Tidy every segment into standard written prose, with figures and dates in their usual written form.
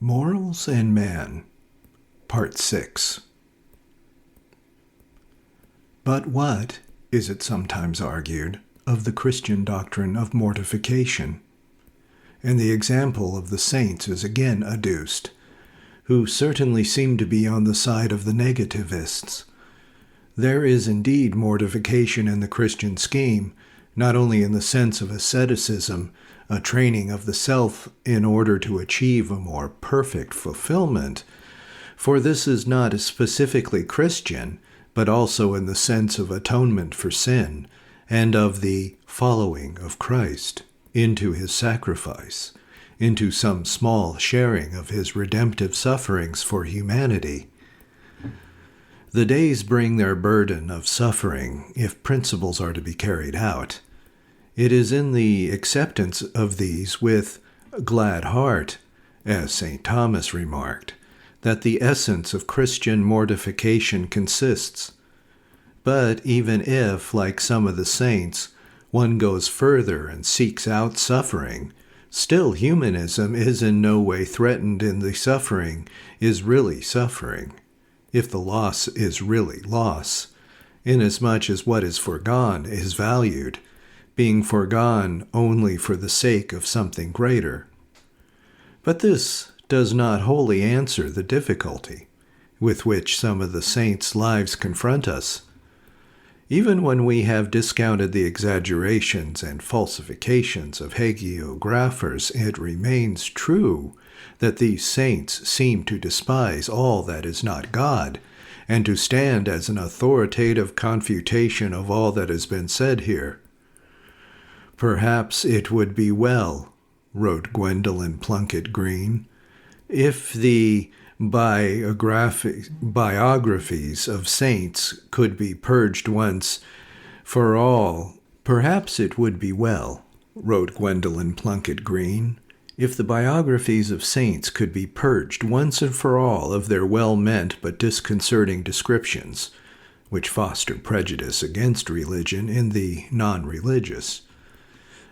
Morals and Man, Part 6. But what, is it sometimes argued, of the Christian doctrine of mortification? And the example of the saints is again adduced, who certainly seem to be on the side of the negativists. There is indeed mortification in the Christian scheme, not only in the sense of asceticism, a training of the self in order to achieve a more perfect fulfillment, for this is not specifically Christian, but also in the sense of atonement for sin, and of the following of Christ into his sacrifice, into some small sharing of his redemptive sufferings for humanity. The days bring their burden of suffering if principles are to be carried out. It is in the acceptance of these with glad heart, as St. Thomas remarked, that the essence of Christian mortification consists. But even if, like some of the saints, one goes further and seeks out suffering, still humanism is in no way threatened in the suffering is really suffering, if the loss is really loss, inasmuch as what is foregone is valued, being foregone only for the sake of something greater. But this does not wholly answer the difficulty with which some of the saints' lives confront us. Even when we have discounted the exaggerations and falsifications of hagiographers, it remains true that these saints seem to despise all that is not God, and to stand as an authoritative confutation of all that has been said here. Perhaps it would be well, wrote Gwendolyn Plunkett Green, if the biographies of saints could be purged once for all. Perhaps it would be well, wrote Gwendolyn Plunkett Green, if the biographies of saints could be purged once and for all of their well-meant but disconcerting descriptions, which foster prejudice against religion in the non-religious,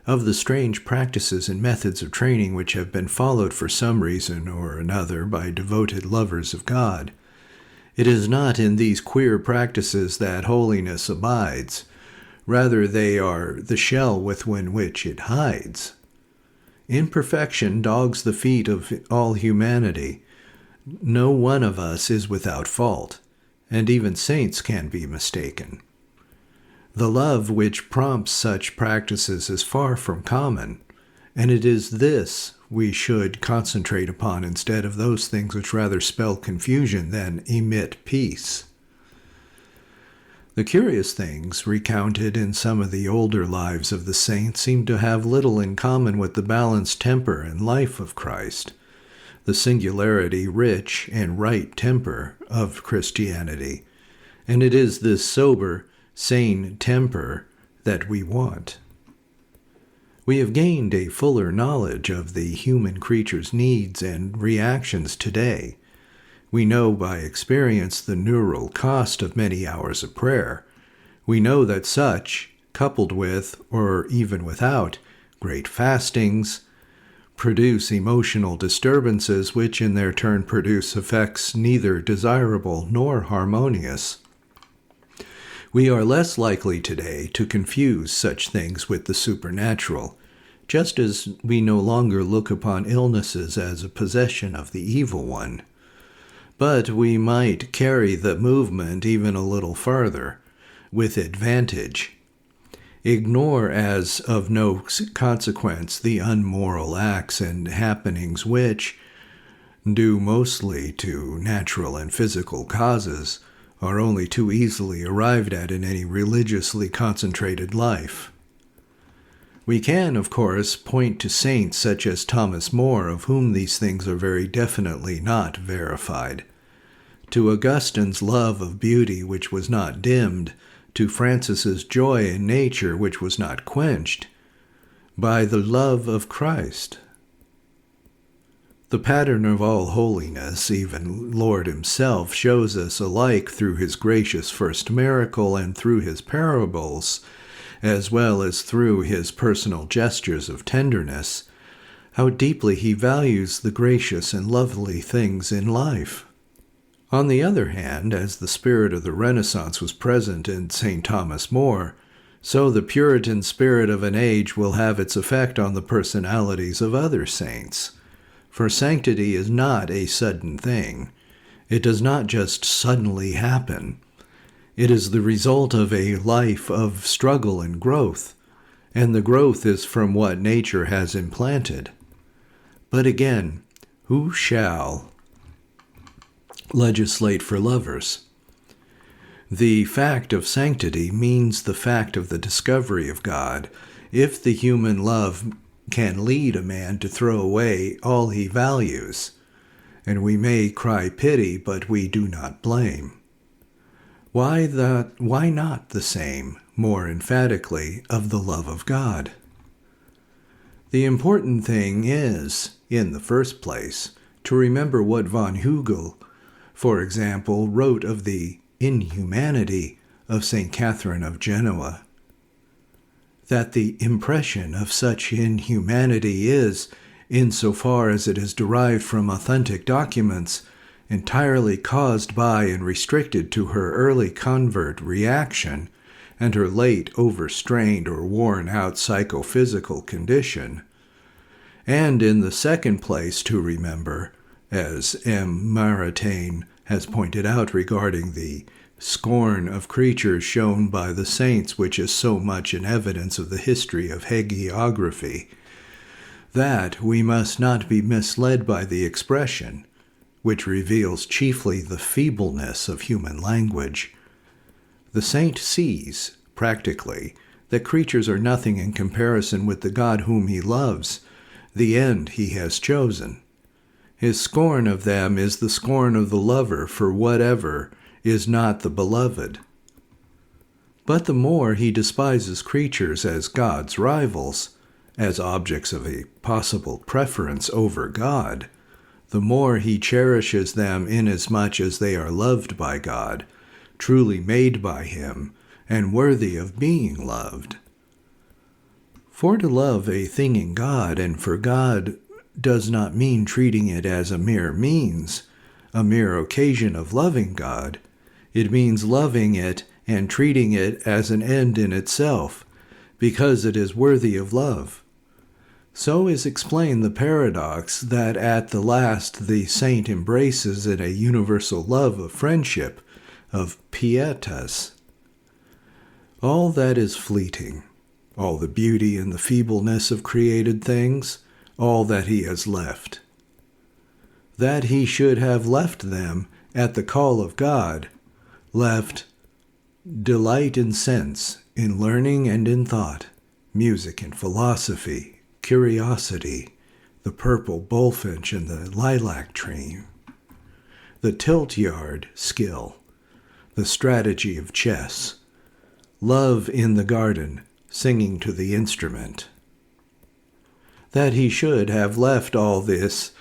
of the strange practices and methods of training which have been followed for some reason or another by devoted lovers of God. It is not in these queer practices that holiness abides. Rather, they are the shell within which it hides. Imperfection dogs the feet of all humanity. No one of us is without fault, and even saints can be mistaken. The love which prompts such practices is far from common, and it is this we should concentrate upon instead of those things which rather spell confusion than emit peace. The curious things recounted in some of the older lives of the saints seem to have little in common with the balanced temper and life of Christ, the singularity, rich, and right temper of Christianity, and it is this sober, sane temper that we want. We have gained a fuller knowledge of the human creature's needs and reactions today. We know by experience the neural cost of many hours of prayer. We know that such, coupled with, or even without, great fastings, produce emotional disturbances which in their turn produce effects neither desirable nor harmonious. We are less likely today to confuse such things with the supernatural, just as we no longer look upon illnesses as a possession of the evil one. But we might carry the movement even a little farther, with advantage. Ignore as of no consequence the unmoral acts and happenings which, due mostly to natural and physical causes, are only too easily arrived at in any religiously concentrated life. We can, of course, point to saints such as Thomas More, of whom these things are very definitely not verified, to Augustine's love of beauty which was not dimmed, to Francis's joy in nature which was not quenched, by the love of Christ. The pattern of all holiness, even Lord himself, shows us alike through his gracious first miracle and through his parables, as well as through his personal gestures of tenderness, how deeply he values the gracious and lovely things in life. On the other hand, as the spirit of the Renaissance was present in St. Thomas More, so the Puritan spirit of an age will have its effect on the personalities of other saints. For sanctity is not a sudden thing. It does not just suddenly happen. It is the result of a life of struggle and growth, and the growth is from what nature has implanted. But again, who shall legislate for lovers? The fact of sanctity means the fact of the discovery of God. If the human love can lead a man to throw away all he values, and we may cry pity, but we do not blame. Why not the same, more emphatically, of the love of God? The important thing is, in the first place, to remember what von Hugel, for example, wrote of the inhumanity of St. Catherine of Genoa, that the impression of such inhumanity is, insofar as it is derived from authentic documents, entirely caused by and restricted to her early convert reaction and her late overstrained or worn-out psychophysical condition. And in the second place to remember, as M. Maritain has pointed out regarding the scorn of creatures shown by the saints, which is so much an evidence of the history of hagiography, that we must not be misled by the expression, which reveals chiefly the feebleness of human language. The saint sees, practically, that creatures are nothing in comparison with the God whom he loves, the end he has chosen. His scorn of them is the scorn of the lover for whatever is not the beloved. But the more he despises creatures as God's rivals, as objects of a possible preference over God, the more he cherishes them inasmuch as they are loved by God, truly made by him, and worthy of being loved. For to love a thing in God and for God does not mean treating it as a mere means, a mere occasion of loving God. It means loving it and treating it as an end in itself, because it is worthy of love. So is explained the paradox that at the last the saint embraces in a universal love of friendship, of pietas. All that is fleeting, all the beauty and the feebleness of created things, all that he has left. That he should have left them at the call of God, left delight in sense, in learning and in thought, music and philosophy, curiosity, the purple bullfinch and the lilac tree, the tilt-yard skill, the strategy of chess, love in the garden, singing to the instrument. That he should have left all this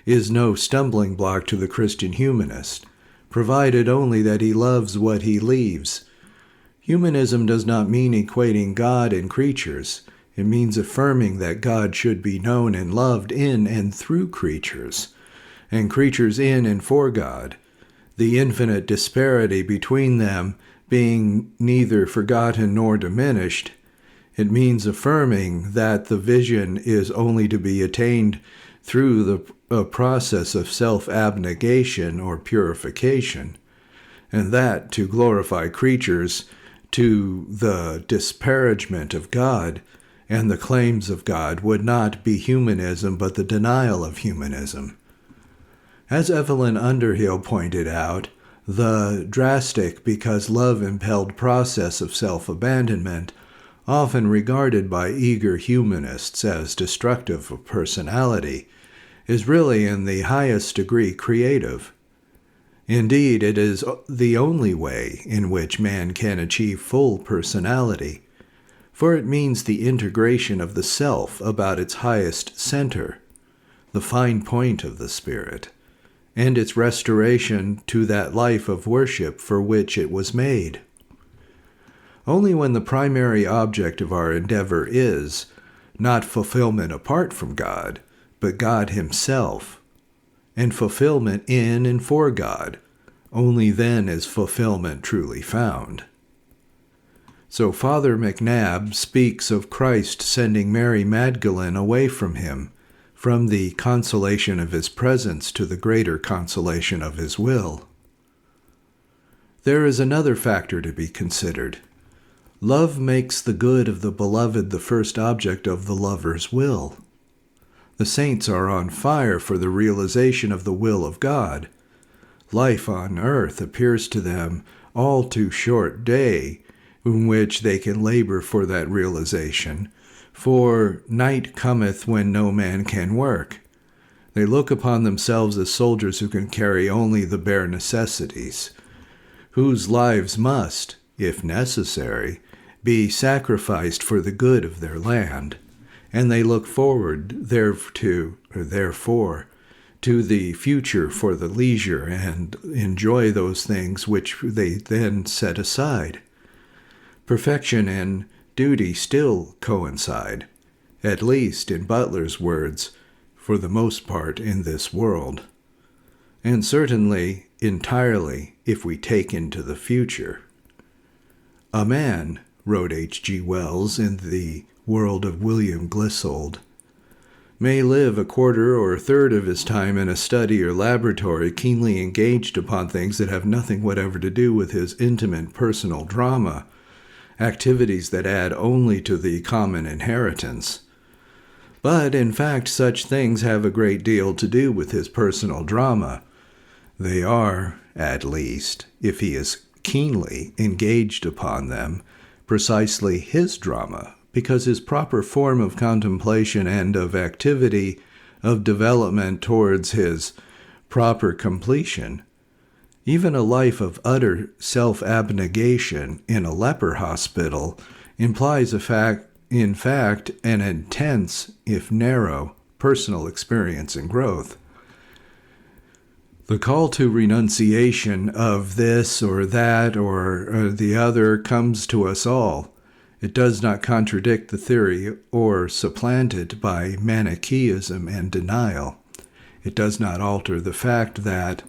is no stumbling block to the Christian humanist, provided only that he loves what he leaves. Humanism does not mean equating God and creatures. It means affirming that God should be known and loved in and through creatures, and creatures in and for God, the infinite disparity between them being neither forgotten nor diminished. It means affirming that the vision is only to be attained through a process of self-abnegation or purification, and that to glorify creatures to the disparagement of God and the claims of God would not be humanism but the denial of humanism. As Evelyn Underhill pointed out, the drastic because love-impelled process of self-abandonment, often regarded by eager humanists as destructive of personality, is really in the highest degree creative. Indeed, it is the only way in which man can achieve full personality, for it means the integration of the self about its highest center, the fine point of the spirit, and its restoration to that life of worship for which it was made. Only when the primary object of our endeavor is not fulfillment apart from God, but God himself, and fulfillment in and for God. Only then is fulfillment truly found. So Father McNabb speaks of Christ sending Mary Magdalene away from him, from the consolation of his presence to the greater consolation of his will. There is another factor to be considered. Love makes the good of the beloved the first object of the lover's will. The saints are on fire for the realization of the will of God. Life on earth appears to them all too short day in which they can labor for that realization, for night cometh when no man can work. They look upon themselves as soldiers who can carry only the bare necessities, whose lives must, if necessary, be sacrificed for the good of their land, and they look forward therefore to the future for the leisure and enjoy those things which they then set aside. Perfection and duty still coincide, at least in Butler's words, for the most part in this world, and certainly entirely if we take into the future. A man, wrote H.G. Wells in The World of William Glissold, may live a quarter or a third of his time in a study or laboratory keenly engaged upon things that have nothing whatever to do with his intimate personal drama, activities that add only to the common inheritance. But, in fact, such things have a great deal to do with his personal drama. They are, at least, if he is keenly engaged upon them, precisely his drama, because his proper form of contemplation and of activity, of development towards his proper completion, even a life of utter self-abnegation in a leper hospital, implies in fact an intense, if narrow, personal experience and growth. The call to renunciation of this or that or the other comes to us all. It does not contradict the theory or supplant it by Manichaeism and denial. It does not alter the fact that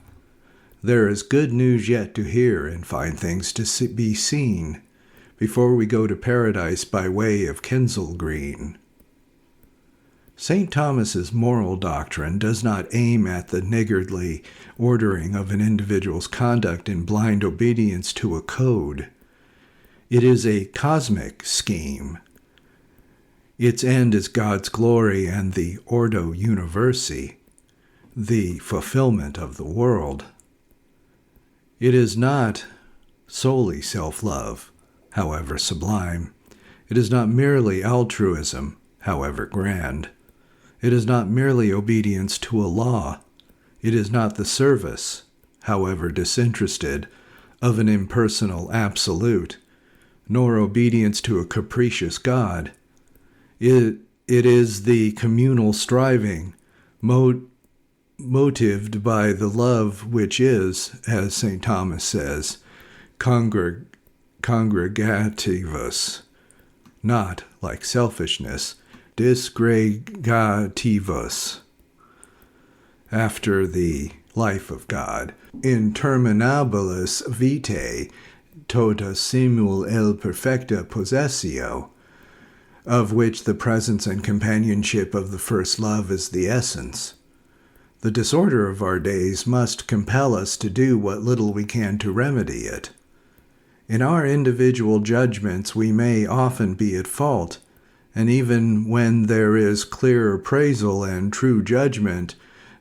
there is good news yet to hear and fine things to be seen before we go to paradise by way of Kensal Green. St. Thomas's moral doctrine does not aim at the niggardly ordering of an individual's conduct in blind obedience to a code. It is a cosmic scheme. Its end is God's glory and the Ordo Universi, the fulfillment of the world. It is not solely self-love, however sublime. It is not merely altruism, however grand. It is not merely obedience to a law. It is not the service, however disinterested, of an impersonal absolute, nor obedience to a capricious God. It is the communal striving, motived by the love which is, as St. Thomas says, congregativus, not, like selfishness, disgregativus, after the life of God. Interminabilis vitae tota simul el perfecta possessio, of which the presence and companionship of the first love is the essence. The disorder of our days must compel us to do what little we can to remedy it. In our individual judgments we may often be at fault, and even when there is clear appraisal and true judgment,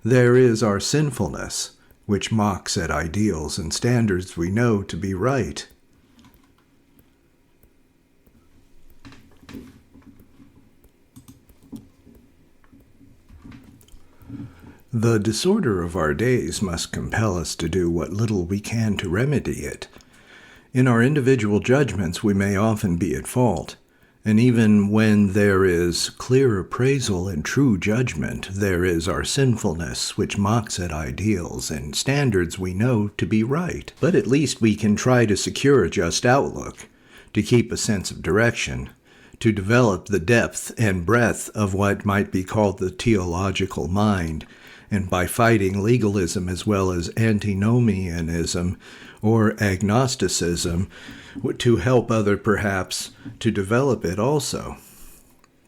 there is our sinfulness, which mocks at ideals and standards we know to be right. The disorder of our days must compel us to do what little we can to remedy it. In our individual judgments we may often be at fault, and even when there is clear appraisal and true judgment, there is our sinfulness, which mocks at ideals and standards we know to be right. But at least we can try to secure a just outlook, to keep a sense of direction, to develop the depth and breadth of what might be called the theological mind, and by fighting legalism as well as antinomianism or agnosticism, to help other perhaps to develop it also.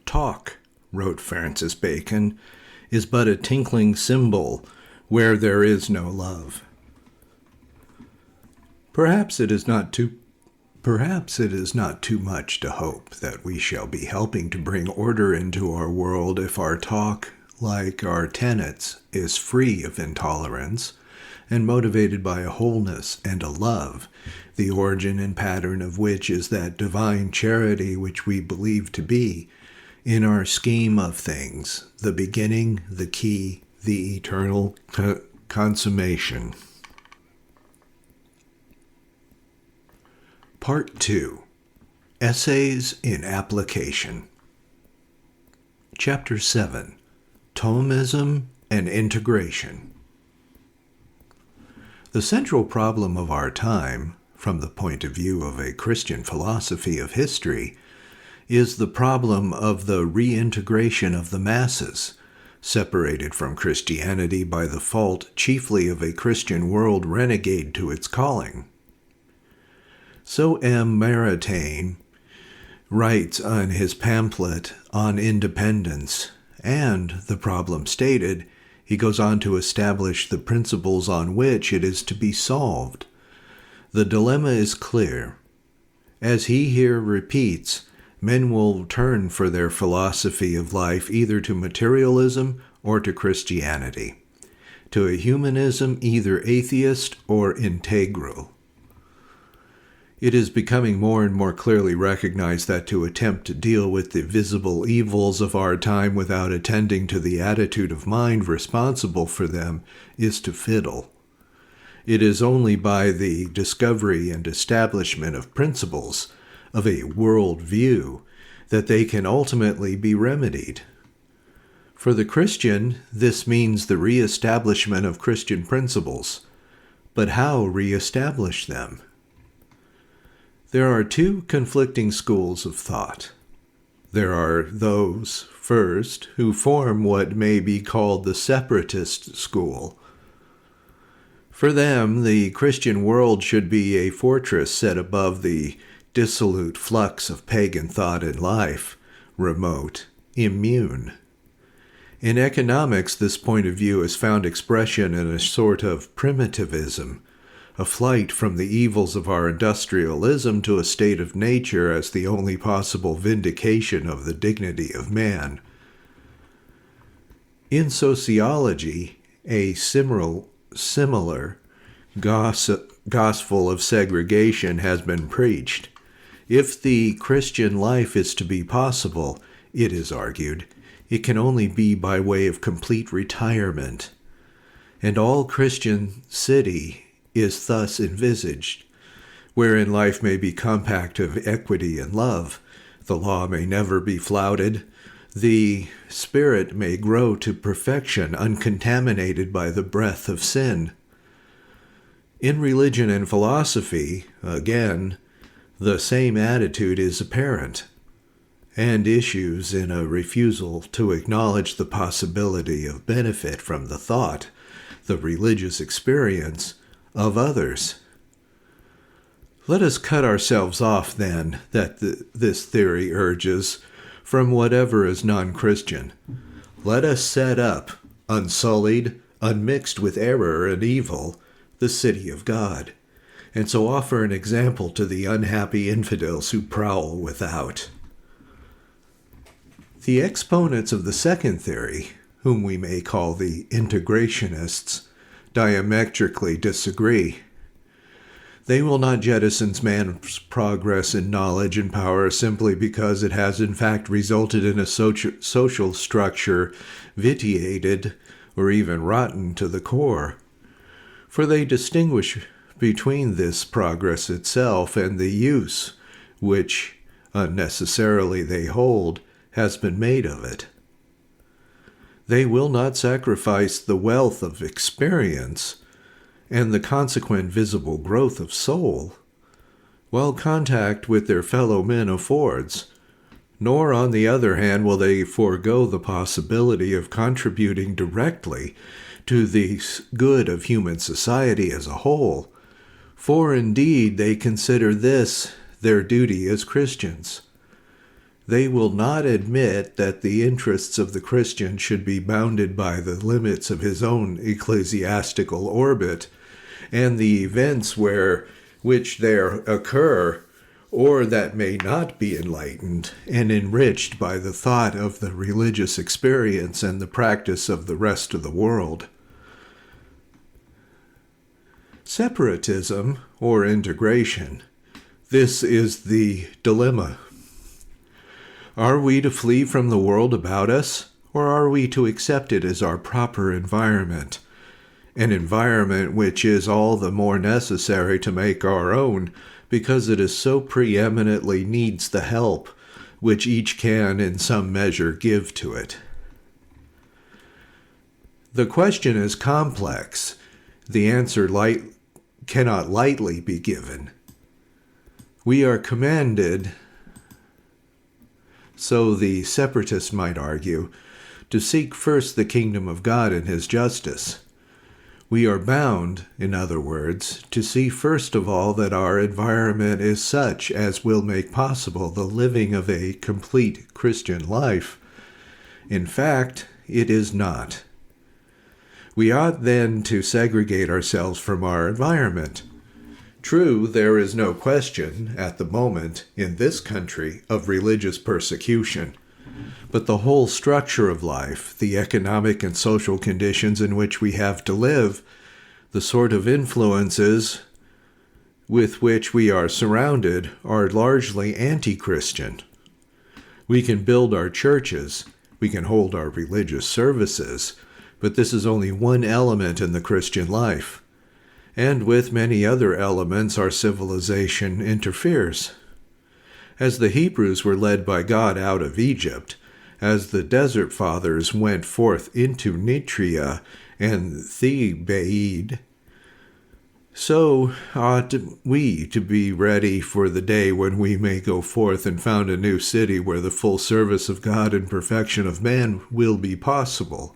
Talk, wrote Francis Bacon, is but a tinkling cymbal where there is no love. Perhaps it is not too much to hope that we shall be helping to bring order into our world if our talk, like our tenets, is free of intolerance and motivated by a wholeness and a love, the origin and pattern of which is that divine charity which we believe to be, in our scheme of things, the beginning, the key, the eternal consummation. Part 2. Essays in Application. Chapter 7. Thomism and Integration. The central problem of our time, from the point of view of a Christian philosophy of history, is the problem of the reintegration of the masses, separated from Christianity by the fault chiefly of a Christian world renegade to its calling. So M. Maritain writes on his pamphlet on independence, and, the problem stated, he goes on to establish the principles on which it is to be solved. The dilemma is clear. As he here repeats, men will turn for their philosophy of life either to materialism or to Christianity, to a humanism either atheist or integral. It is becoming more and more clearly recognized that to attempt to deal with the visible evils of our time without attending to the attitude of mind responsible for them is to fiddle. It is only by the discovery and establishment of principles, of a world view, that they can ultimately be remedied. For the Christian, this means the re-establishment of Christian principles. But how re-establish them? There are two conflicting schools of thought. There are those, first, who form what may be called the separatist school. For them, the Christian world should be a fortress set above the dissolute flux of pagan thought and life, remote, immune. In economics, this point of view has found expression in a sort of primitivism, a flight from the evils of our industrialism to a state of nature as the only possible vindication of the dignity of man. In sociology, a similar gospel of segregation has been preached. If the Christian life is to be possible, it is argued, it can only be by way of complete retirement. And all Christian city is thus envisaged, wherein life may be compact of equity and love, the law may never be flouted, the spirit may grow to perfection uncontaminated by the breath of sin. In religion and philosophy, again, the same attitude is apparent, and issues in a refusal to acknowledge the possibility of benefit from the thought, the religious experience, of others. Let us cut ourselves off, then, that this theory urges, from whatever is non-Christian. Let us set up, unsullied, unmixed with error and evil, the city of God, and so offer an example to the unhappy infidels who prowl without. The exponents of the second theory, whom we may call the integrationists, diametrically disagree. They will not jettison man's progress in knowledge and power simply because it has in fact resulted in a social structure vitiated or even rotten to the core. For they distinguish between this progress itself and the use which, unnecessarily they hold, has been made of it. They will not sacrifice the wealth of experience and the consequent visible growth of soul, while contact with their fellow men affords, nor, on the other hand, will they forego the possibility of contributing directly to the good of human society as a whole, for indeed they consider this their duty as Christians. They will not admit that the interests of the Christian should be bounded by the limits of his own ecclesiastical orbit and the events which there occur, or that may not be enlightened and enriched by the thought of the religious experience and the practice of the rest of the world. Separatism, or integration, this is the dilemma. Are we to flee from the world about us, or are we to accept it as our proper environment? An environment which is all the more necessary to make our own, because it is so preeminently needs the help which each can in some measure give to it. The question is complex. The answer cannot lightly be given. We are commanded, so the separatist might argue, to seek first the kingdom of God and his justice. We are bound, in other words, to see first of all that our environment is such as will make possible the living of a complete Christian life. In fact, it is not. We ought then to segregate ourselves from our environment. True, there is no question, at the moment, in this country, of religious persecution. But the whole structure of life, the economic and social conditions in which we have to live, the sort of influences with which we are surrounded, are largely anti-Christian. We can build our churches, we can hold our religious services, but this is only one element in the Christian life. And with many other elements, our civilization interferes. As the Hebrews were led by God out of Egypt, as the desert fathers went forth into Nitria and Thebaid, so ought we to be ready for the day when we may go forth and found a new city where the full service of God and perfection of man will be possible.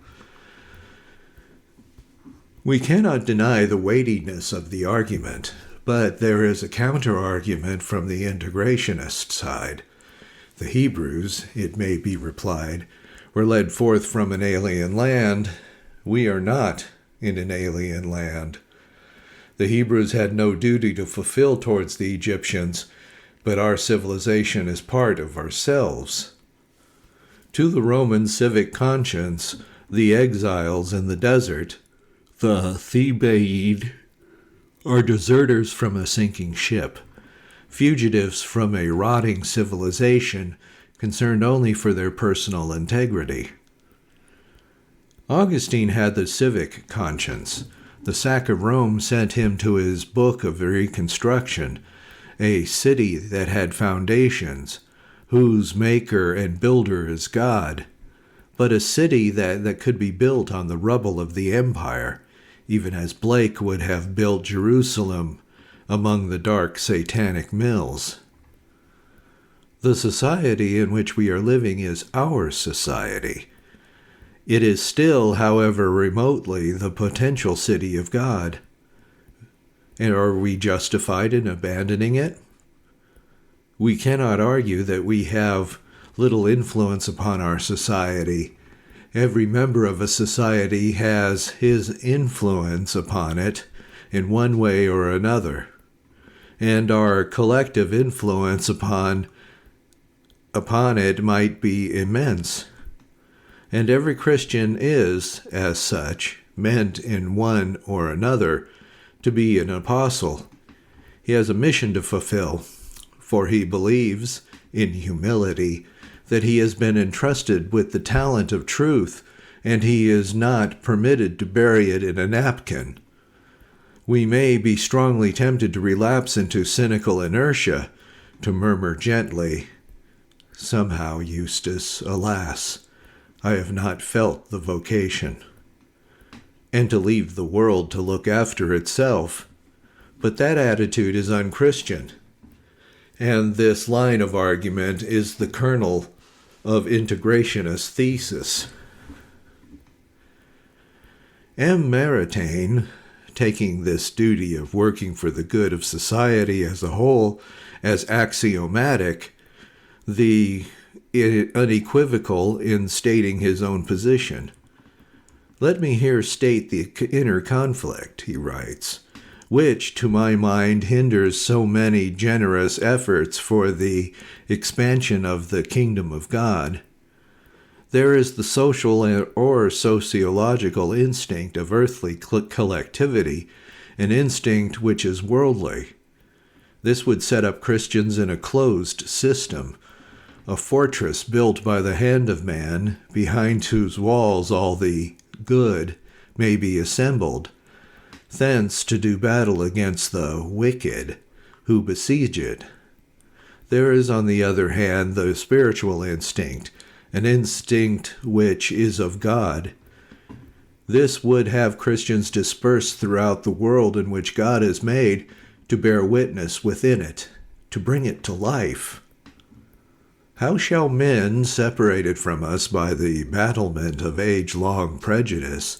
We cannot deny the weightiness of the argument, but there is a counter-argument from the integrationist side. The Hebrews, it may be replied, were led forth from an alien land. We are not in an alien land. The Hebrews had no duty to fulfill towards the Egyptians, but our civilization is part of ourselves. To the Roman civic conscience, the exiles in the desert, the Thebaid, are deserters from a sinking ship, fugitives from a rotting civilization concerned only for their personal integrity. Augustine had the civic conscience. The sack of Rome sent him to his book of reconstruction, a city that had foundations, whose maker and builder is God, but a city that could be built on the rubble of the empire, even as Blake would have built Jerusalem among the dark satanic mills. The society in which we are living is our society. It is still, however remotely, the potential city of God. And are we justified in abandoning it? We cannot argue that we have little influence upon our society. Every member of a society has his influence upon it in one way or another, and our collective influence upon it might be immense. And every Christian is, as such, meant in one or another to be an apostle. He has a mission to fulfill, for he believes, in humility, that he has been entrusted with the talent of truth, and he is not permitted to bury it in a napkin. We may be strongly tempted to relapse into cynical inertia, to murmur gently, "Somehow, Eustace, alas, I have not felt the vocation," and to leave the world to look after itself. But that attitude is unchristian. And this line of argument is the kernel of integrationist thesis. M. Maritain, taking this duty of working for the good of society as a whole as axiomatic, the unequivocal in stating his own position. Let me here state the inner conflict, he writes, which, to my mind, hinders so many generous efforts for the expansion of the kingdom of God. There is the social or sociological instinct of earthly collectivity, an instinct which is worldly. This would set up Christians in a closed system, a fortress built by the hand of man, behind whose walls all the good may be assembled, thence to do battle against the wicked who besiege it. There is, on the other hand, the spiritual instinct, an instinct which is of God. This would have Christians dispersed throughout the world in which God is made, to bear witness within it, to bring it to life. How shall men, separated from us by the battlement of age-long prejudice,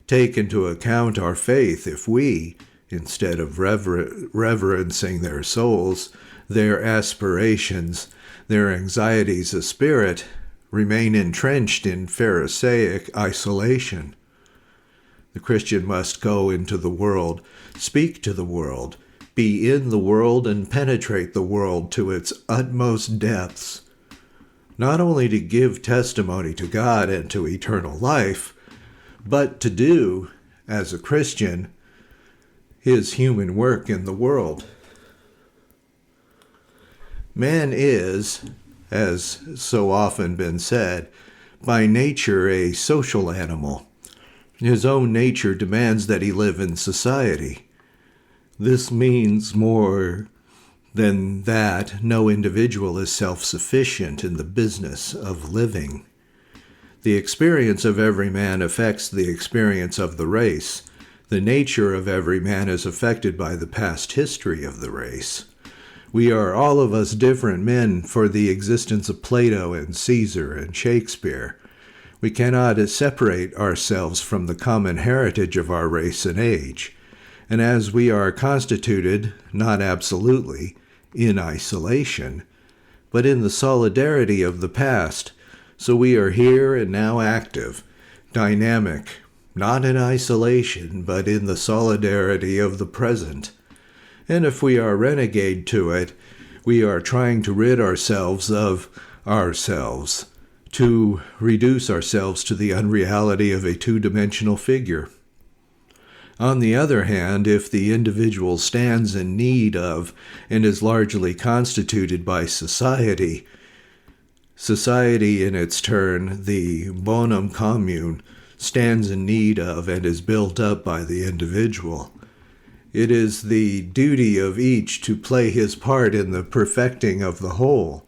take into account our faith if we, instead of reverencing their souls, their aspirations, their anxieties of spirit, remain entrenched in Pharisaic isolation? The Christian must go into the world, speak to the world, be in the world, and penetrate the world to its utmost depths, not only to give testimony to God and to eternal life, but to do, as a Christian, his human work in the world. Man is, as so often been said, by nature a social animal. His own nature demands that he live in society. This means more than that no individual is self-sufficient in the business of living. The experience of every man affects the experience of the race. The nature of every man is affected by the past history of the race. We are all of us different men for the existence of Plato and Caesar and Shakespeare. We cannot separate ourselves from the common heritage of our race and age. And as we are constituted, not absolutely, in isolation, but in the solidarity of the past, so we are here and now active, dynamic, not in isolation, but in the solidarity of the present. And if we are renegade to it, we are trying to rid ourselves of ourselves, to reduce ourselves to the unreality of a two-dimensional figure. On the other hand, if the individual stands in need of and is largely constituted by society, society in its turn, the bonum commune, stands in need of and is built up by the individual. It is the duty of each to play his part in the perfecting of the whole.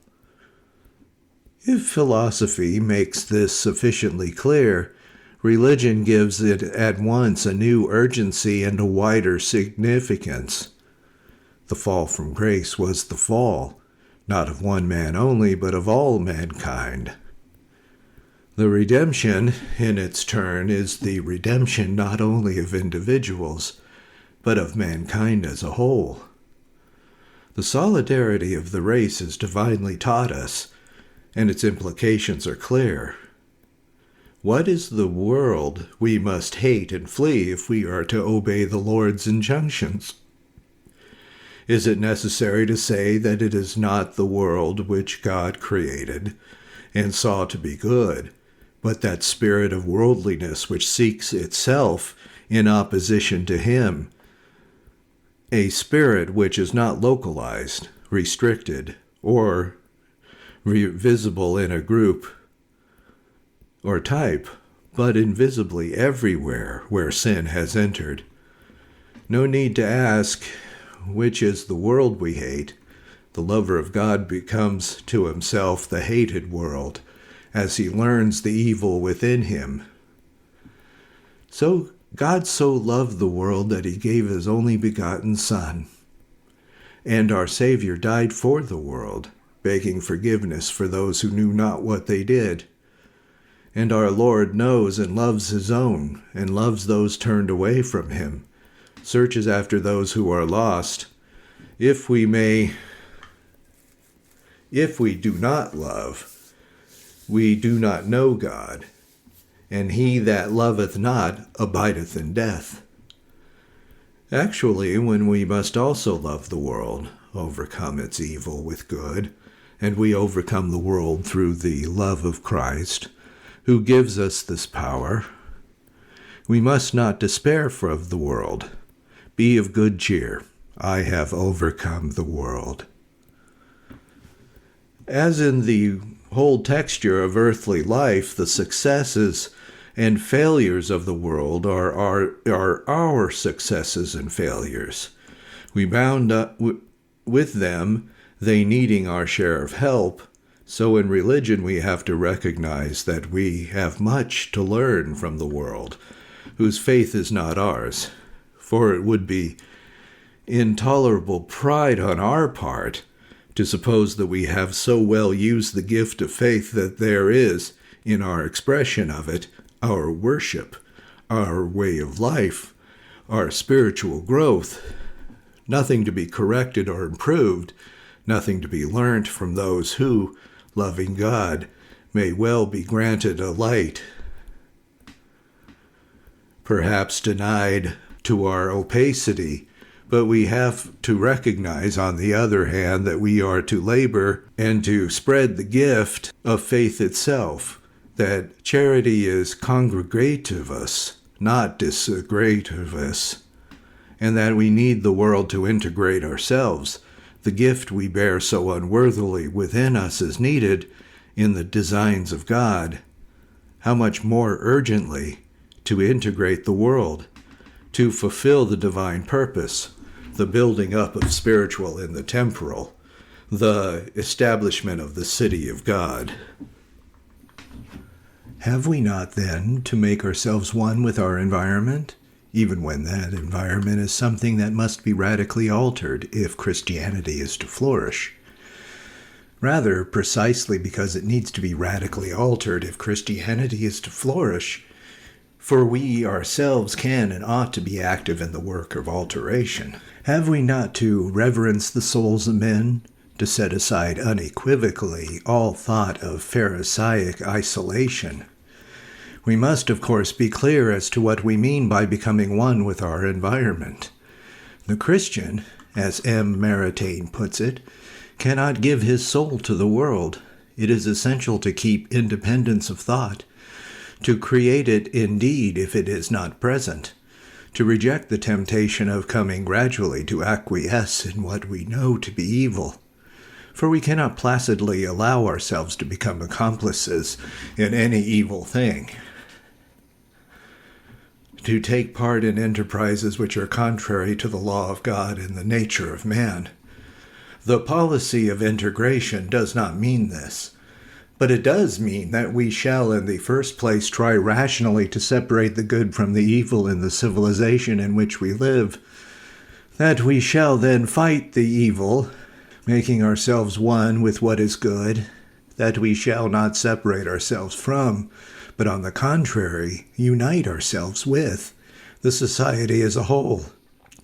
If philosophy makes this sufficiently clear, religion gives it at once a new urgency and a wider significance. The fall from grace was the fall, not of one man only, but of all mankind. The redemption, in its turn, is the redemption not only of individuals, but of mankind as a whole. The solidarity of the race is divinely taught us, and its implications are clear. What is the world we must hate and flee if we are to obey the Lord's injunctions? Is it necessary to say that it is not the world which God created and saw to be good, but that spirit of worldliness which seeks itself in opposition to him, a spirit which is not localized, restricted, or visible in a group or type, but invisibly everywhere where sin has entered? No need to ask, which is the world we hate? The lover of God becomes to himself the hated world, as he learns the evil within him. So God so loved the world that he gave his only begotten Son. And our Savior died for the world, begging forgiveness for those who knew not what they did. And our Lord knows and loves his own, and loves those turned away from him, searches after those who are lost. If we do not love, we do not know God, and he that loveth not abideth in death. Actually, when we must also love the world, overcome its evil with good, and we overcome the world through the love of Christ, who gives us this power, we must not despair of the world. Be of good cheer. I have overcome the world. As in the whole texture of earthly life, the successes and failures of the world are our successes and failures. We bound up with them, they needing our share of help. So in religion we have to recognize that we have much to learn from the world, whose faith is not ours. For it would be intolerable pride on our part to suppose that we have so well used the gift of faith that there is, in our expression of it, our worship, our way of life, our spiritual growth, nothing to be corrected or improved, nothing to be learnt from those who, loving God, may well be granted a light, perhaps denied to our opacity, but we have to recognize, on the other hand, that we are to labor and to spread the gift of faith itself, that charity is congregativus, not disaggregativus, and that we need the world to integrate ourselves. The gift we bear so unworthily within us is needed in the designs of God. How much more urgently to integrate the world, to fulfill the divine purpose, the building up of spiritual in the temporal, the establishment of the city of God. Have we not then to make ourselves one with our environment, even when that environment is something that must be radically altered if Christianity is to flourish? Rather, precisely because it needs to be radically altered if Christianity is to flourish, for we ourselves can and ought to be active in the work of alteration. Have we not to reverence the souls of men, to set aside unequivocally all thought of Pharisaic isolation? We must, of course, be clear as to what we mean by becoming one with our environment. The Christian, as M. Maritain puts it, cannot give his soul to the world. It is essential to keep independence of thought, to create it indeed if it is not present, to reject the temptation of coming gradually to acquiesce in what we know to be evil. For we cannot placidly allow ourselves to become accomplices in any evil thing, to take part in enterprises which are contrary to the law of God and the nature of man. The policy of integration does not mean this, but it does mean that we shall in the first place try rationally to separate the good from the evil in the civilization in which we live, that we shall then fight the evil, making ourselves one with what is good, that we shall not separate ourselves from, but on the contrary, unite ourselves with the society as a whole,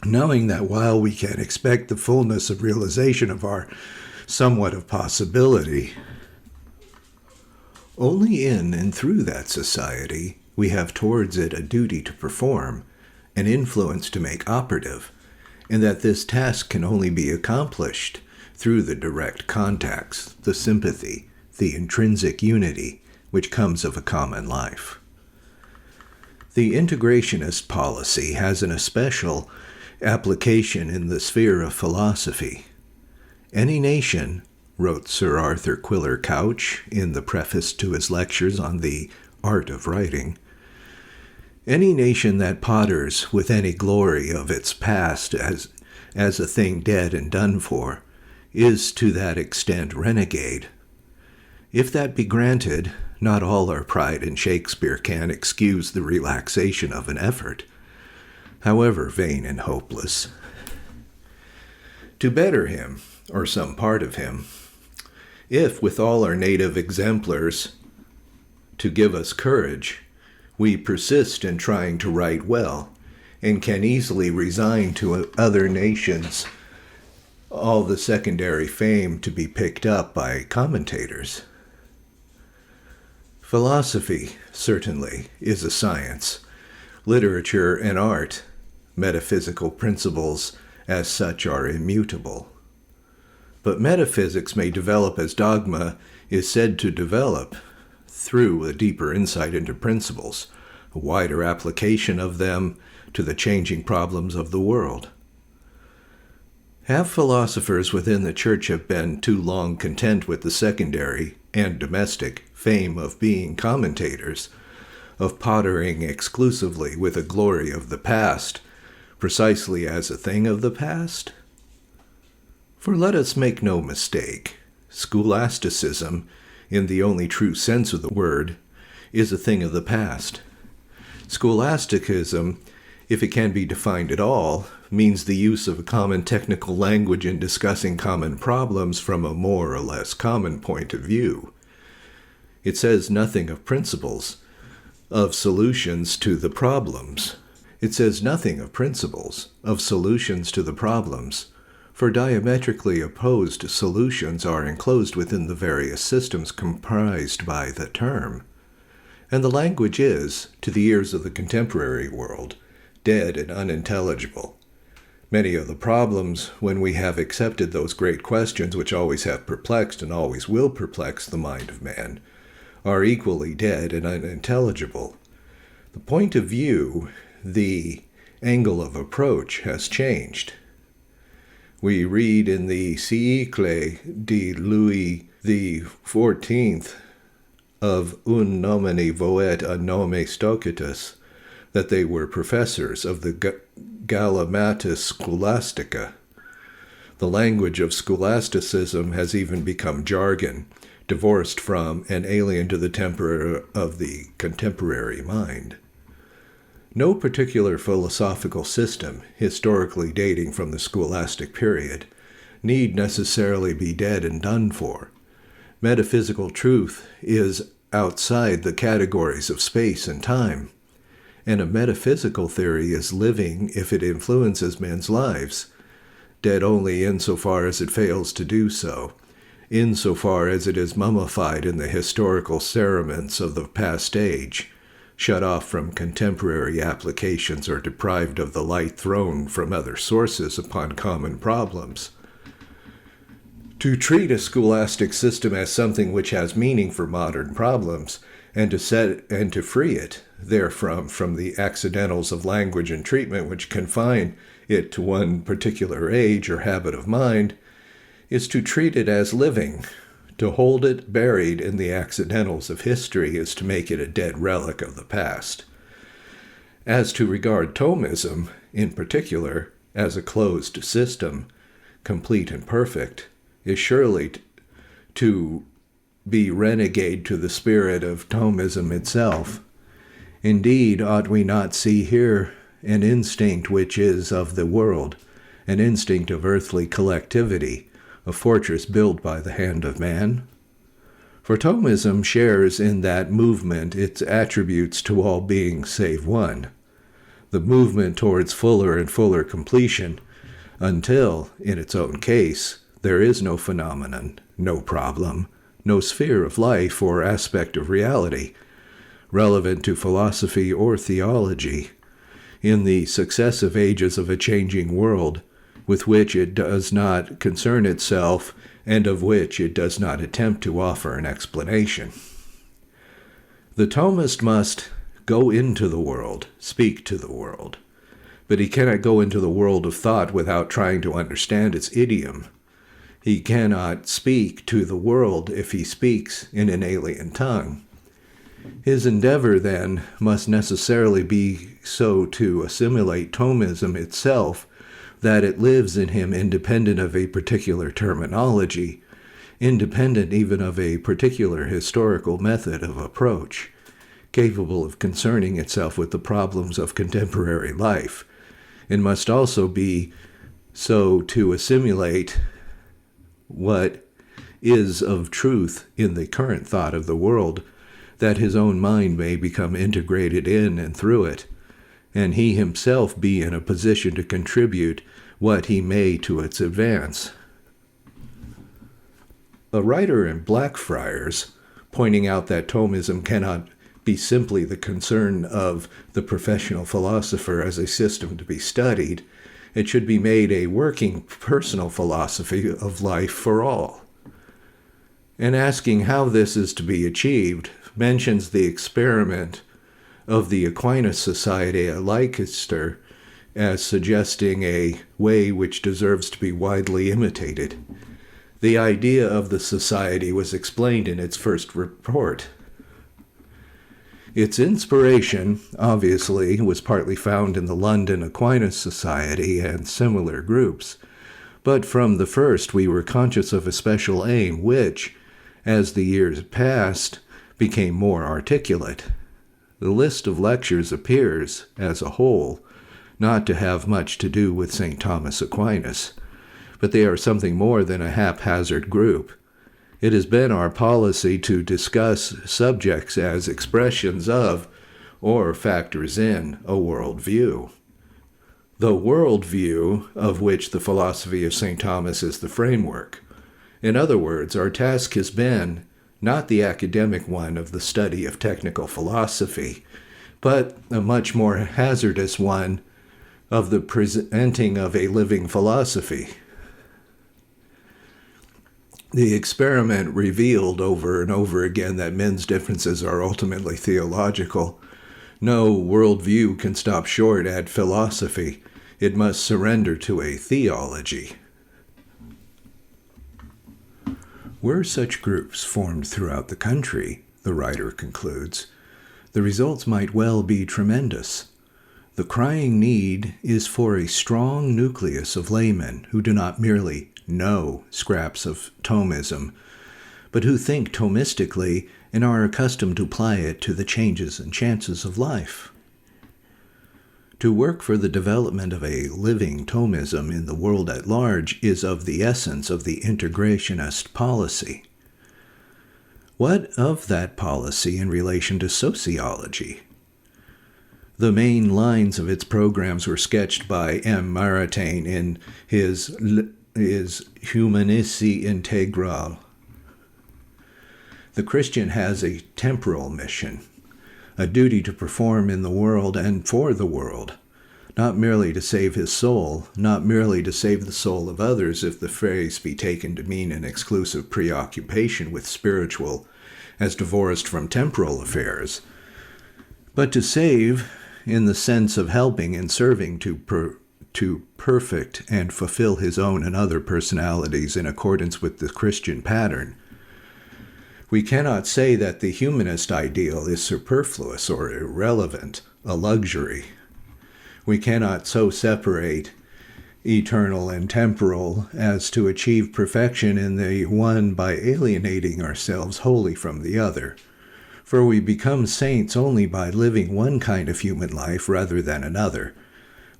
knowing that while we can expect the fullness of realization of our somewhat of possibility, only in and through that society we have towards it a duty to perform, an influence to make operative, and that this task can only be accomplished through the direct contacts, the sympathy, the intrinsic unity which comes of a common life. The integrationist policy has an especial application in the sphere of philosophy. Any nation, wrote Sir Arthur Quiller Couch in the preface to his lectures on the art of writing, any nation that potters with any glory of its past as a thing dead and done for, is to that extent renegade. If that be granted, not all our pride in Shakespeare can excuse the relaxation of an effort, however vain and hopeless. to better him, or some part of him. If, with all our native exemplars to give us courage, we persist in trying to write well, and can easily resign to other nations all the secondary fame to be picked up by commentators. Philosophy, certainly, is a science. Literature and art, metaphysical principles, as such, are immutable. But metaphysics may develop as dogma is said to develop through a deeper insight into principles, a wider application of them to the changing problems of the world. Have philosophers within the church have been too long content with the secondary and domestic fame of being commentators, of pottering exclusively with a glory of the past, precisely as a thing of the past? For let us make no mistake, scholasticism, in the only true sense of the word, is a thing of the past. Scholasticism, if it can be defined at all, means the use of a common technical language in discussing common problems from a more or less common point of view. It says nothing of principles, of solutions to the problems. It says nothing of principles, of solutions to the problems, for diametrically opposed solutions are enclosed within the various systems comprised by the term. And the language is, to the ears of the contemporary world, dead and unintelligible. Many of the problems, when we have accepted those great questions which always have perplexed and always will perplex the mind of man, are equally dead and unintelligible. The point of view, the angle of approach, has changed. We read in the Siècle de Louis XIV of Un nomine voet a nome Stoicatus that they were professors of the Gallamatis Scholastica. The language of scholasticism has even become jargon, divorced from and alien to the temper of the contemporary mind. No particular philosophical system, historically dating from the scholastic period, need necessarily be dead and done for. Metaphysical truth is outside the categories of space and time, and a metaphysical theory is living if it influences men's lives, dead only insofar as it fails to do so, insofar as it is mummified in the historical cerements of the past age, shut off from contemporary applications or deprived of the light thrown from other sources upon common problems. To treat a scholastic system as something which has meaning for modern problems, and to free it therefrom from the accidentals of language and treatment which confine it to one particular age or habit of mind, is to treat it as living. To hold it buried in the accidentals of history is to make it a dead relic of the past. As to regard Thomism, in particular, as a closed system, complete and perfect, is surely to be renegade to the spirit of Thomism itself. Indeed, ought we not see here an instinct which is of the world, an instinct of earthly collectivity, a fortress built by the hand of man? For Thomism shares in that movement its attributes to all beings save one, the movement towards fuller and fuller completion, until, in its own case, there is no phenomenon, no problem, no sphere of life or aspect of reality, relevant to philosophy or theology, in the successive ages of a changing world, with which it does not concern itself and of which it does not attempt to offer an explanation. The Thomist must go into the world, speak to the world, but he cannot go into the world of thought without trying to understand its idiom. He cannot speak to the world if he speaks in an alien tongue. His endeavor, then, must necessarily be so to assimilate Thomism itself that it lives in him independent of a particular terminology, independent even of a particular historical method of approach, capable of concerning itself with the problems of contemporary life, and must also be So to assimilate what is of truth in the current thought of the world, that his own mind may become integrated in and through it, and he himself be in a position to contribute what he may to its advance. A writer in Blackfriars, pointing out that Thomism cannot be simply the concern of the professional philosopher as a system to be studied, it should be made a working personal philosophy of life for all. And asking how this is to be achieved, mentions the experiment of the Aquinas Society at Leicester as suggesting a way which deserves to be widely imitated. The idea of the society was explained in its first report. Its inspiration, obviously, was partly found in the London Aquinas Society and similar groups, but from the first we were conscious of a special aim which, as the years passed, became more articulate. The list of lectures appears, as a whole, not to have much to do with St. Thomas Aquinas, but they are something more than a haphazard group. It has been our policy to discuss subjects as expressions of, or factors in, a worldview. The worldview of which the philosophy of St. Thomas is the framework. In other words, our task has been not the academic one of the study of technical philosophy, but a much more hazardous one of the presenting of a living philosophy. The experiment revealed over and over again that men's differences are ultimately theological. No worldview can stop short at philosophy. It must surrender to a theology. Were such groups formed throughout the country, the writer concludes, the results might well be tremendous. The crying need is for a strong nucleus of laymen who do not merely know scraps of Thomism, but who think Thomistically and are accustomed to apply it to the changes and chances of life. To work for the development of a living Thomism in the world at large is of the essence of the integrationist policy. What of that policy in relation to sociology? The main lines of its programs were sketched by M. Maritain in his Humanici Integral. The Christian has a temporal mission, a duty to perform in the world and for the world, not merely to save his soul, not merely to save the soul of others, if the phrase be taken to mean an exclusive preoccupation with spiritual as divorced from temporal affairs, but to save in the sense of helping and serving to perfect and fulfill his own and other personalities in accordance with the Christian pattern. We cannot say that the humanist ideal is superfluous or irrelevant, a luxury. We cannot so separate eternal and temporal as to achieve perfection in the one by alienating ourselves wholly from the other. For we become saints only by living one kind of human life rather than another.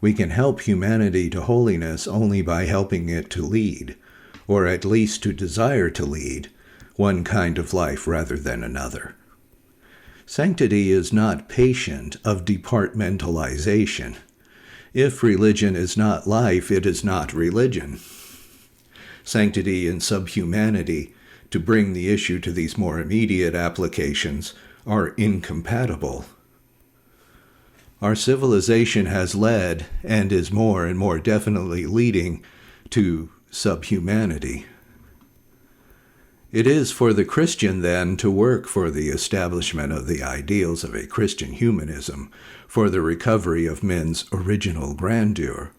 We can help humanity to holiness only by helping it to lead, or at least to desire to lead, one kind of life rather than another. Sanctity is not patient of departmentalization. If religion is not life, it is not religion. Sanctity and subhumanity, to bring the issue to these more immediate applications, are incompatible. Our civilization has led, and is more and more definitely leading, to subhumanity. It is for the Christian, then, to work for the establishment of the ideals of a Christian humanism, for the recovery of men's original grandeur.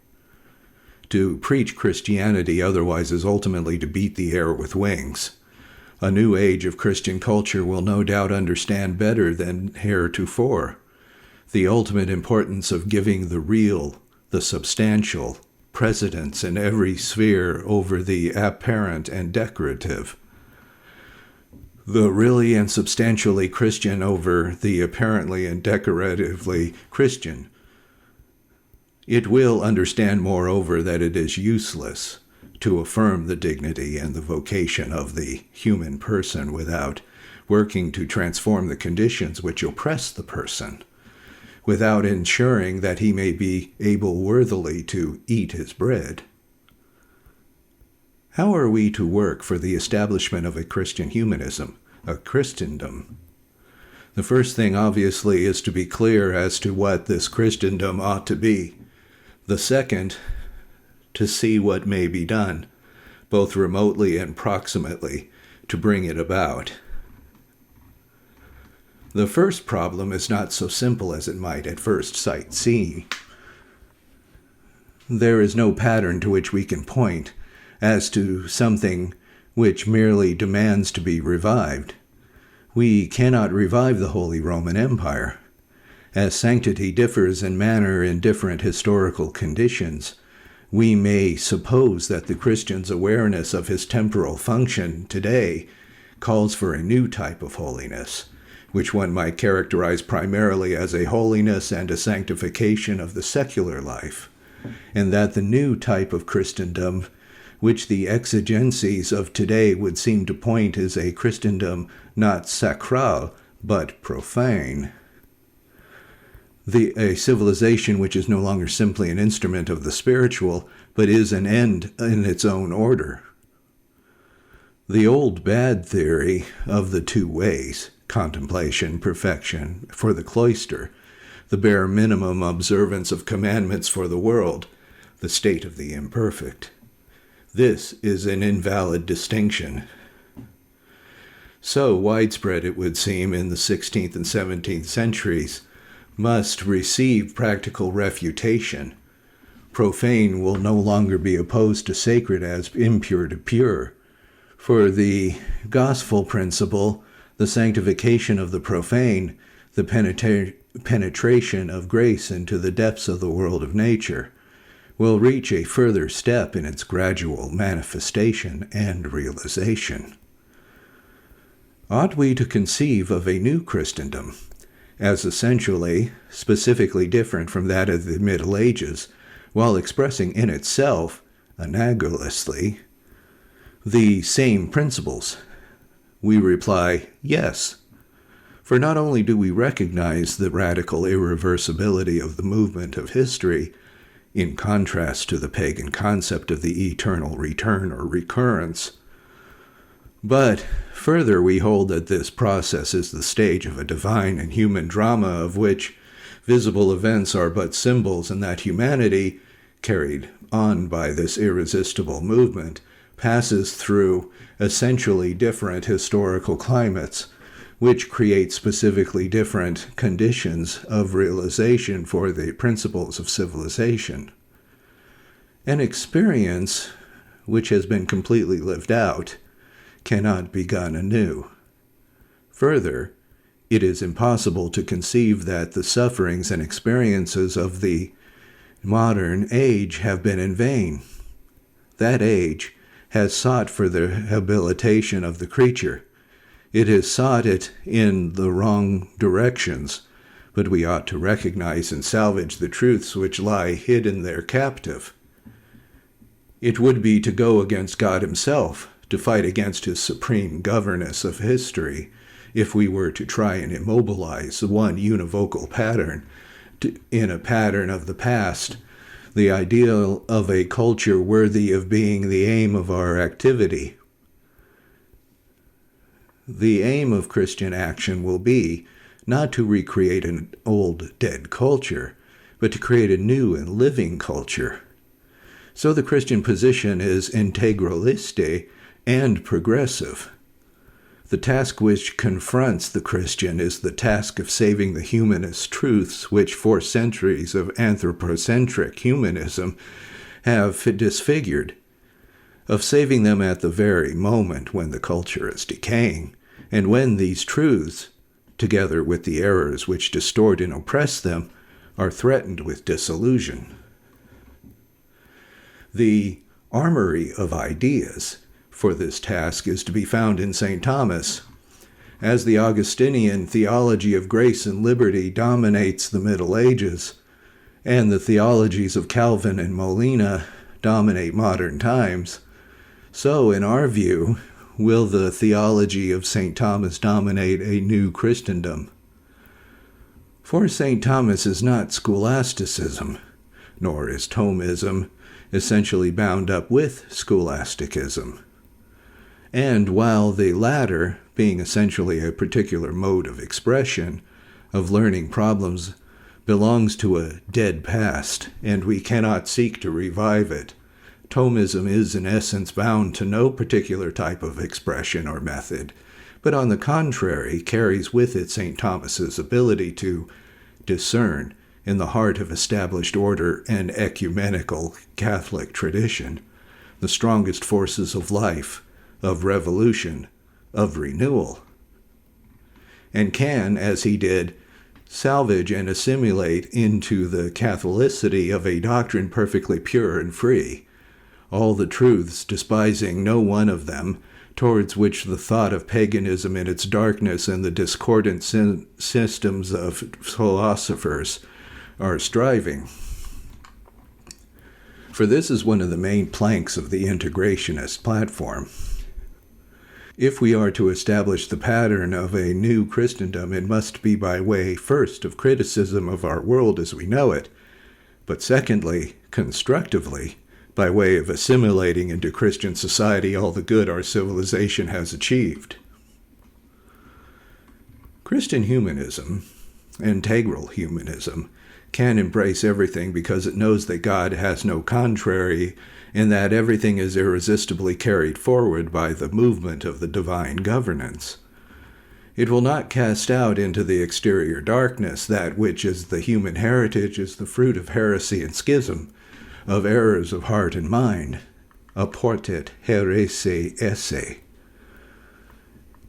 To preach Christianity otherwise is ultimately to beat the air with wings. A new age of Christian culture will no doubt understand better than heretofore the ultimate importance of giving the real, the substantial, precedence in every sphere over the apparent and decorative. The really and substantially Christian over the apparently and decoratively Christian. It will understand, moreover, that it is useless to affirm the dignity and the vocation of the human person without working to transform the conditions which oppress the person, without ensuring that he may be able worthily to eat his bread. How are we to work for the establishment of a Christian humanism, a Christendom? The first thing, obviously, is to be clear as to what this Christendom ought to be. The second, to see what may be done, both remotely and proximately, to bring it about. The first problem is not so simple as it might at first sight seem. There is no pattern to which we can point as to something which merely demands to be revived. We cannot revive the Holy Roman Empire. As sanctity differs in manner in different historical conditions, we may suppose that the Christian's awareness of his temporal function today calls for a new type of holiness, which one might characterize primarily as a holiness and a sanctification of the secular life, and that the new type of Christendom, which the exigencies of today would seem to point is a Christendom not sacral, but profane. A civilization which is no longer simply an instrument of the spiritual, but is an end in its own order. The old bad theory of the two ways, contemplation, perfection, for the cloister, the bare minimum observance of commandments for the world, the state of the imperfect. This is an invalid distinction. So widespread, it would seem, in the 16th and 17th centuries, must receive practical refutation. Profane will no longer be opposed to sacred as impure to pure. For the gospel principle, the sanctification of the profane, the penetration of grace into the depths of the world of nature, will reach a further step in its gradual manifestation and realization. Ought we to conceive of a new Christendom as essentially, specifically different from that of the Middle Ages, while expressing in itself, analogously, the same principles? We reply, yes. For not only do we recognize the radical irreversibility of the movement of history, in contrast to the pagan concept of the eternal return or recurrence, but further we hold that this process is the stage of a divine and human drama of which visible events are but symbols, and that humanity, carried on by this irresistible movement, passes through essentially different historical climates, which create specifically different conditions of realization for the principles of civilization. An experience which has been completely lived out cannot be begun anew. Further, it is impossible to conceive that the sufferings and experiences of the modern age have been in vain. That age has sought for the rehabilitation of the creature. It has sought it in the wrong directions, but we ought to recognize and salvage the truths which lie hidden there captive. It would be to go against God himself, to fight against his supreme governess of history, if we were to try and immobilize one univocal pattern in a pattern of the past, the ideal of a culture worthy of being the aim of our activity. The aim of Christian action will be not to recreate an old, dead culture, but to create a new and living culture. So the Christian position is integraliste and progressive. The task which confronts the Christian is the task of saving the humanist truths which for centuries of anthropocentric humanism have disfigured, of saving them at the very moment when the culture is decaying, and when these truths, together with the errors which distort and oppress them, are threatened with dissolution. The armory of ideas for this task is to be found in St. Thomas. As the Augustinian theology of grace and liberty dominates the Middle Ages, and the theologies of Calvin and Molina dominate modern times, so, in our view, will the theology of St. Thomas dominate a new Christendom. For St. Thomas is not scholasticism, nor is Thomism essentially bound up with scholasticism. And while the latter, being essentially a particular mode of expression, of learning problems, belongs to a dead past, and we cannot seek to revive it, Thomism is in essence bound to no particular type of expression or method, but on the contrary carries with it St. Thomas's ability to discern in the heart of established order and ecumenical Catholic tradition the strongest forces of life, of revolution, of renewal, and can, as he did, salvage and assimilate into the Catholicity of a doctrine perfectly pure and free all the truths, despising no one of them, towards which the thought of paganism in its darkness and the discordant systems of philosophers are striving. For this is one of the main planks of the integrationist platform. If we are to establish the pattern of a new Christendom, it must be by way, first, of criticism of our world as we know it, but secondly, constructively, by way of assimilating into Christian society all the good our civilization has achieved. Christian humanism, integral humanism, can embrace everything because it knows that God has no contrary and that everything is irresistibly carried forward by the movement of the divine governance. It will not cast out into the exterior darkness that which is the human heritage, is the fruit of heresy and schism, of errors of heart and mind, apportet herese esse.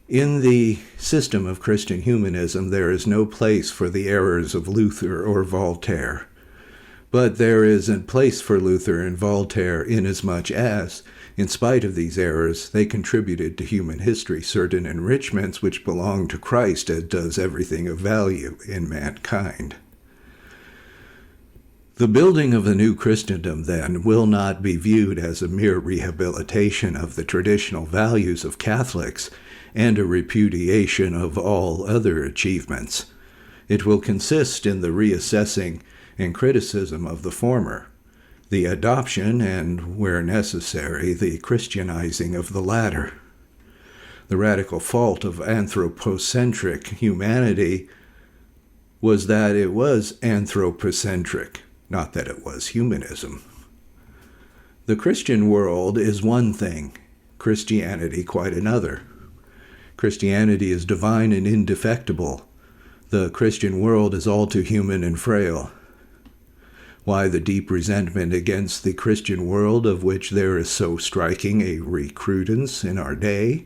In the system of Christian humanism, there is no place for the errors of Luther or Voltaire, but there is a place for Luther and Voltaire inasmuch as, in spite of these errors, they contributed to human history certain enrichments which belong to Christ, as does everything of value in mankind. The building of the new Christendom, then, will not be viewed as a mere rehabilitation of the traditional values of Catholics and a repudiation of all other achievements. It will consist in the reassessing and criticism of the former, the adoption and, where necessary, the Christianizing of the latter. The radical fault of anthropocentric humanity was that it was anthropocentric, not that it was humanism. The Christian world is one thing, Christianity quite another. Christianity is divine and indefectible. The Christian world is all too human and frail. Why the deep resentment against the Christian world, of which there is so striking a recrudescence in our day?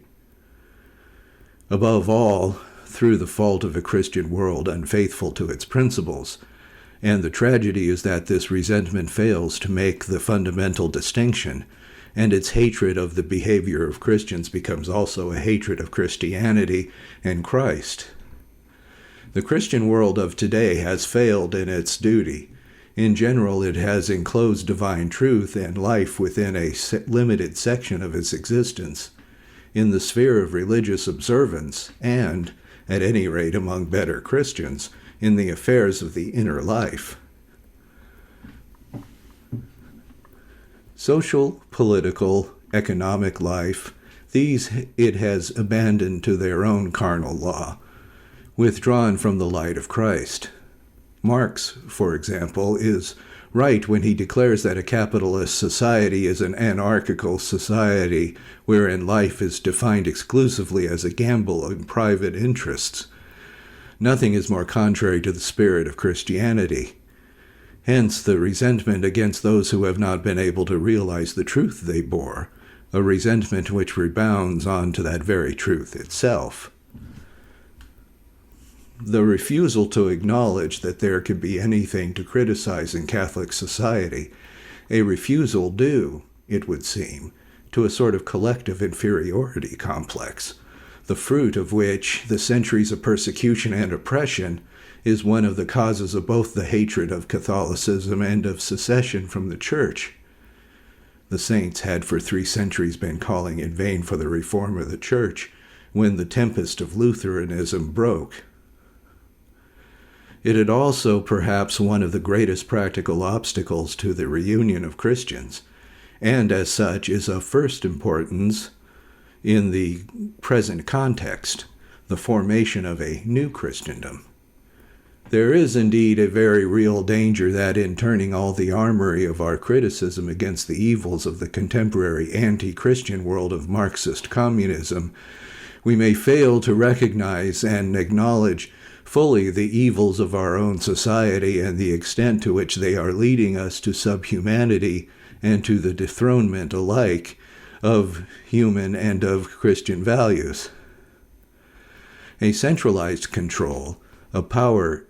Above all, through the fault of a Christian world unfaithful to its principles, and the tragedy is that this resentment fails to make the fundamental distinction, and its hatred of the behavior of Christians becomes also a hatred of Christianity and Christ. The Christian world of today has failed in its duty. In general, it has enclosed divine truth and life within a limited section of its existence, in the sphere of religious observance, and, at any rate among better Christians, in the affairs of the inner life. Social, political, economic life, these it has abandoned to their own carnal law, withdrawn from the light of Christ. Marx, for example, is right when he declares that a capitalist society is an anarchical society wherein life is defined exclusively as a gamble in private interests. Nothing is more contrary to the spirit of Christianity. Hence the resentment against those who have not been able to realize the truth they bore, a resentment which rebounds onto that very truth itself. The refusal to acknowledge that there could be anything to criticize in Catholic society, a refusal due, it would seem, to a sort of collective inferiority complex, the fruit of which the centuries of persecution and oppression is one of the causes of both the hatred of Catholicism and of secession from the Church. The saints had for 3 centuries been calling in vain for the reform of the Church when the tempest of Lutheranism broke. It had also perhaps one of the greatest practical obstacles to the reunion of Christians, and as such is of first importance in the present context, the formation of a new Christendom. There is indeed a very real danger that in turning all the armory of our criticism against the evils of the contemporary anti-Christian world of Marxist communism, we may fail to recognize and acknowledge fully the evils of our own society and the extent to which they are leading us to subhumanity and to the dethronement alike of human and of Christian values. A centralized control, a power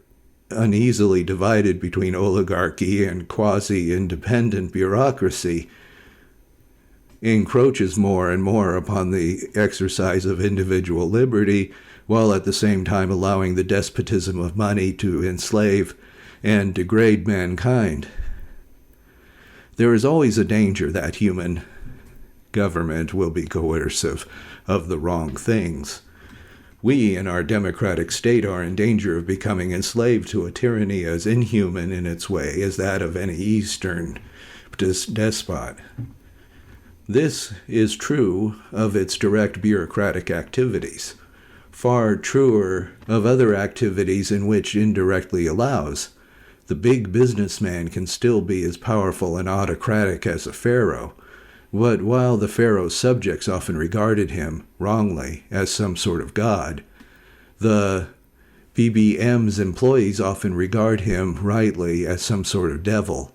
uneasily divided between oligarchy and quasi-independent bureaucracy, encroaches more and more upon the exercise of individual liberty, while at the same time allowing the despotism of money to enslave and degrade mankind. There is always a danger that human government will be coercive of the wrong things. We, in our democratic state, are in danger of becoming enslaved to a tyranny as inhuman in its way as that of any Eastern despot. This is true of its direct bureaucratic activities, far truer of other activities in which indirectly allows. The big businessman can still be as powerful and autocratic as a pharaoh, but while the pharaoh's subjects often regarded him, wrongly, as some sort of god, the BBM's employees often regard him, rightly, as some sort of devil.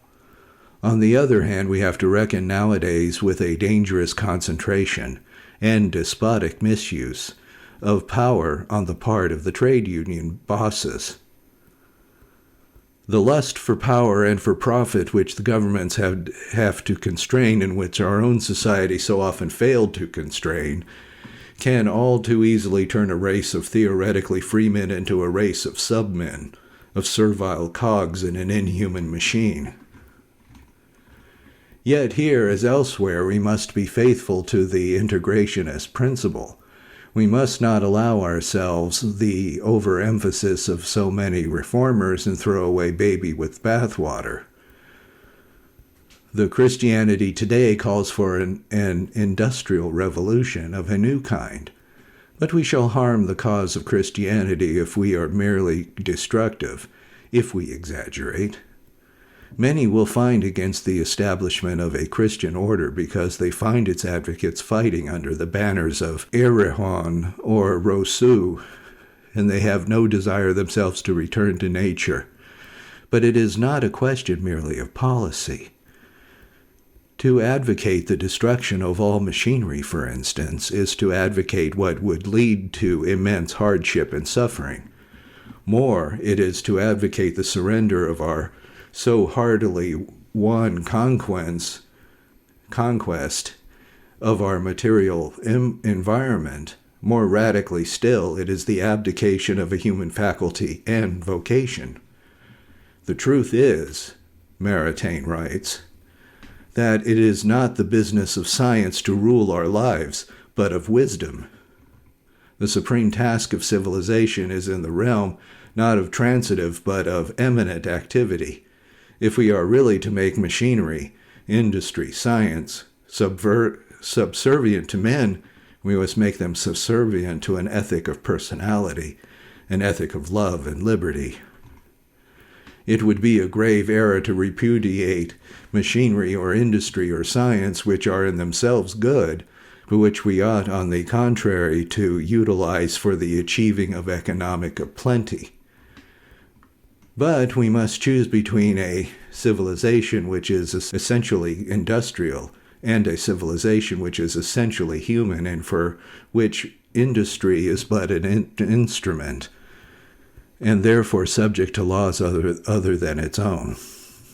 On the other hand, we have to reckon nowadays with a dangerous concentration and despotic misuse of power on the part of the trade union bosses. The lust for power and for profit which the governments have to constrain, and which our own society so often failed to constrain, can all too easily turn a race of theoretically free men into a race of submen, of servile cogs in an inhuman machine. Yet here, as elsewhere, we must be faithful to the integrationist principle. We must not allow ourselves the overemphasis of so many reformers and throw away baby with bathwater. The Christianity today calls for an industrial revolution of a new kind, but we shall harm the cause of Christianity if we are merely destructive, if we exaggerate. Many will find against the establishment of a Christian order because they find its advocates fighting under the banners of Erewhon or Rousseau, and they have no desire themselves to return to nature. But it is not a question merely of policy. To advocate the destruction of all machinery, for instance, is to advocate what would lead to immense hardship and suffering. More, it is to advocate the surrender of our so heartily won conquest of our material environment. More radically still, it is the abdication of a human faculty and vocation. The truth is, Maritain writes, that it is not the business of science to rule our lives, but of wisdom. The supreme task of civilization is in the realm not of transitive, but of eminent activity. If we are really to make machinery, industry, science subservient to men, we must make them subservient to an ethic of personality, an ethic of love and liberty. It would be a grave error to repudiate machinery or industry or science which are in themselves good, but which we ought, on the contrary, to utilize for the achieving of economic plenty. But we must choose between a civilization which is essentially industrial and a civilization which is essentially human, and for which industry is but an instrument, and therefore subject to laws other than its own.